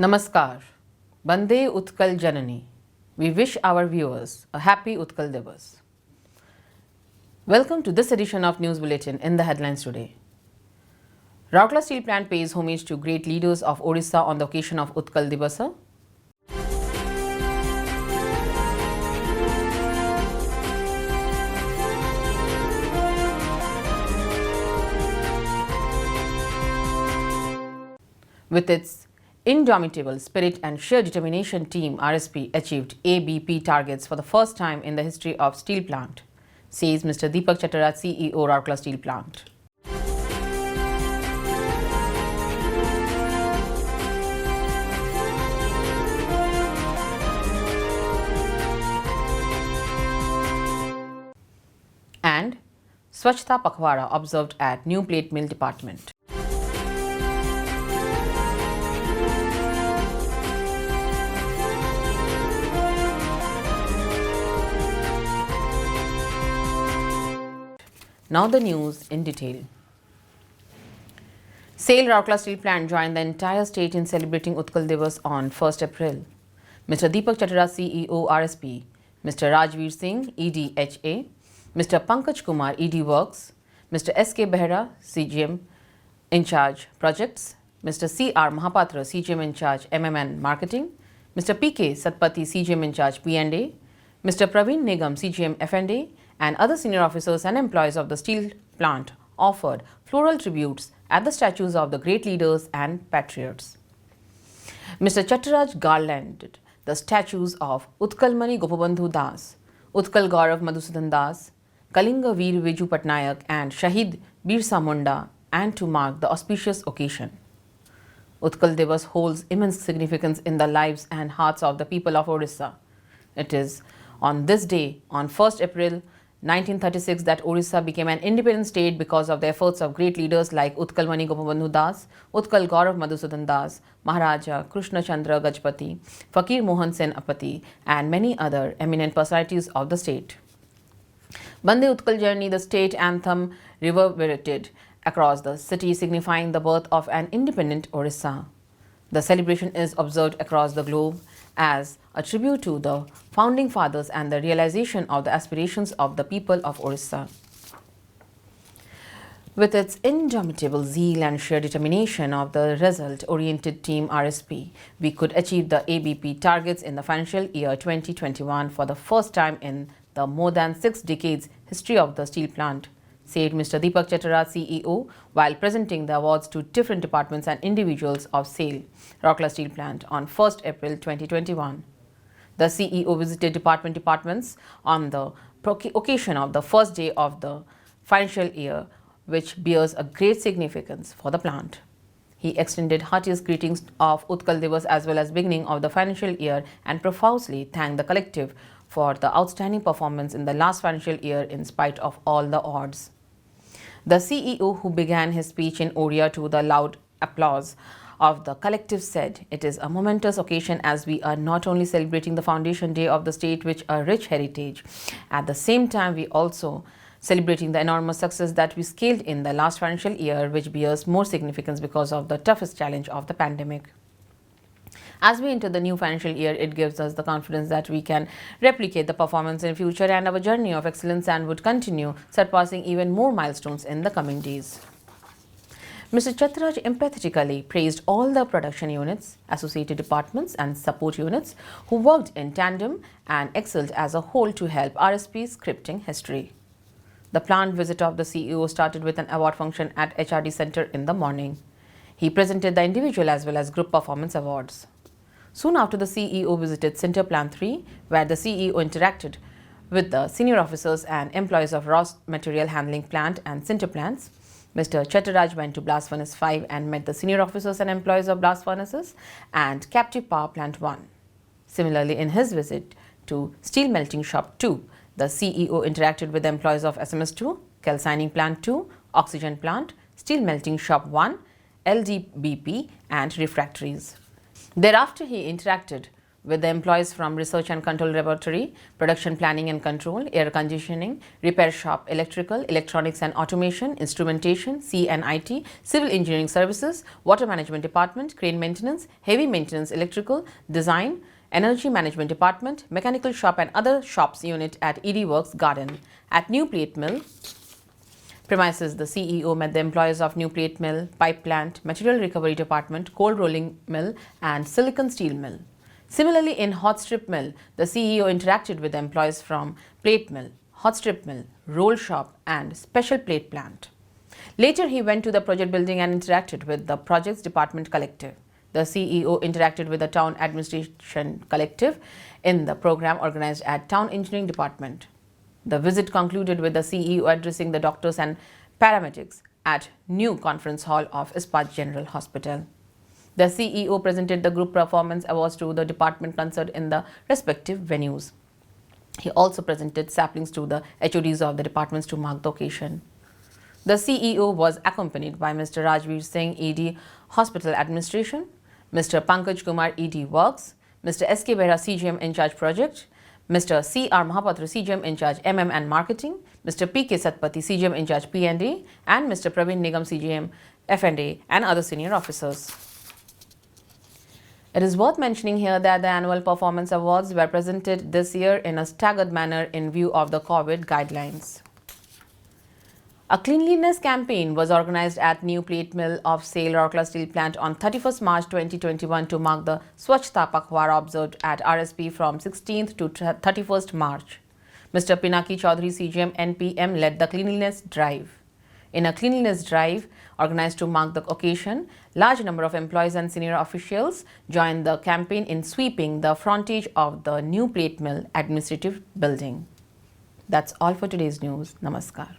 Namaskar. Bande Utkal Janani. We wish our viewers a happy Utkal Divas. Welcome to this edition of News Bulletin in the headlines today. Rourkela Steel Plant pays homage to great leaders of Odisha on the occasion of Utkal Divasa. With its indomitable spirit and sheer determination, Team RSP achieved ABP targets for the first time in the history of steel plant, says Mr. Deepak Chattaraj, CEO, Rourkela Steel Plant. And Swachhta Pakhwara observed at New Plate Mill Department. Now the news in detail. SAIL Rourkela Steel Plant joined the entire state in celebrating Utkal Divas on 1st April. Mr. Deepak Chattaraj, CEO RSP, Mr. Rajveer Singh, EDHA, Mr. Pankaj Kumar, ED Works, Mr. SK Behra, CGM in charge Projects, Mr. CR Mahapatra, CGM in charge MMN Marketing, Mr. PK Satpati, CGM in charge P&A, Mr. Praveen Nigam, CGM F&A, and other senior officers and employees of the steel plant offered floral tributes at the statues of the great leaders and patriots. Mr. Chattaraj garlanded the statues of Utkalmani Gopabandhu Das, Utkal Gaurav Madhusudan Das, Kalinga Veer Viju Patnayak and Shahid Birsa Munda, and to mark the auspicious occasion. Utkal Divas holds immense significance in the lives and hearts of the people of Odisha. It is on this day, on 1st April 1936, that Odisha became an independent state because of the efforts of great leaders like Utkalmani Gopabandhu Das, Utkal Gaurav Madhusudan Das, Maharaja Krishna Chandra Gajpati, Fakir Mohan Sen Apati, and many other eminent personalities of the state. Bande Utkal Janani, the state anthem, reverberated across the city, signifying the birth of an independent Odisha. The celebration is observed across the globe as a tribute to the founding fathers and the realization of the aspirations of the people of Odisha. With its indomitable zeal and sheer determination of the result-oriented Team RSP, we could achieve the ABP targets in the financial year 2021 for the first time in the more than 6 decades history of the steel plant, said Mr. Deepak Chattaraj, CEO, while presenting the awards to different departments and individuals of SAIL, Rourkela Steel Plant, on 1st April 2021. The CEO visited departments on the occasion of the first day of the financial year, which bears a great significance for the plant. He extended heartiest greetings of Utkal Divas as well as beginning of the financial year and profusely thanked the collective for the outstanding performance in the last financial year in spite of all the odds. The CEO, who began his speech in Odia to the loud applause of the collective, said, "It is a momentous occasion as we are not only celebrating the foundation day of the state, which a rich heritage. At the same time, we also celebrating the enormous success that we scaled in the last financial year, which bears more significance because of the toughest challenge of the pandemic. As we enter the new financial year, it gives us the confidence that we can replicate the performance in future and our journey of excellence and would continue surpassing even more milestones in the coming days." Mr. Chattaraj empathetically praised all the production units, associated departments and support units who worked in tandem and excelled as a whole to help RSP scripting history. The plant visit of the CEO started with an award function at HRD Center in the morning. He presented the individual as well as group performance awards. Soon after, the CEO visited Center Plant 3, where the CEO interacted with the senior officers and employees of raw material handling plant and Center plants. Mr. Chattaraj went to Blast Furnace 5 and met the senior officers and employees of Blast Furnaces and Captive Power Plant 1. Similarly, in his visit to Steel Melting Shop 2, the CEO interacted with the employees of SMS 2, Calcining Plant 2, Oxygen Plant, Steel Melting Shop 1, LDBP and Refractories. Thereafter, he interacted with the employees from Research and Control Laboratory, Production Planning and Control, Air Conditioning, Repair Shop, Electrical, Electronics and Automation, Instrumentation, C&IT, Civil Engineering Services, Water Management Department, Crane Maintenance, Heavy Maintenance Electrical, Design, Energy Management Department, Mechanical Shop and other shops unit at ED Works Garden. At New Plate Mill premises, the CEO met the employees of New Plate Mill, Pipe Plant, Material Recovery Department, Cold Rolling Mill and Silicon Steel Mill. Similarly, in Hot Strip Mill, the CEO interacted with the employees from Plate Mill, Hot Strip Mill, Roll Shop and Special Plate Plant. Later, he went to the project building and interacted with the Projects Department Collective. The CEO interacted with the Town Administration Collective in the program organized at Town Engineering Department. The visit concluded with the CEO addressing the doctors and paramedics at New Conference Hall of Ispat General Hospital. The CEO presented the group performance awards to the department concerned in the respective venues. He also presented saplings to the HODs of the departments to mark the occasion. The CEO was accompanied by Mr. Rajveer Singh, ED Hospital Administration, Mr. Pankaj Kumar, ED Works, Mr. S.K. Behra, CGM in charge Project, Mr. C.R. Mahapatra, CGM in charge MM and Marketing, Mr. P.K. Satpathy, CGM in charge P&A, and Mr. Praveen Nigam, CGM F&A, and other senior officers. It is worth mentioning here that the annual performance awards were presented this year in a staggered manner in view of the COVID guidelines. A cleanliness campaign was organized at New Plate Mill of SAIL Rourkela Steel Plant on 31st March 2021 to mark the Swachhta Pakhwara observed at RSP from 16th to 31st March. Mr. Pinaki Chaudhary, CGM NPM, led the cleanliness drive. In a cleanliness drive organized to mark the occasion, large number of employees and senior officials joined the campaign in sweeping the frontage of the New Plate Mill administrative building. That's all for today's news. Namaskar.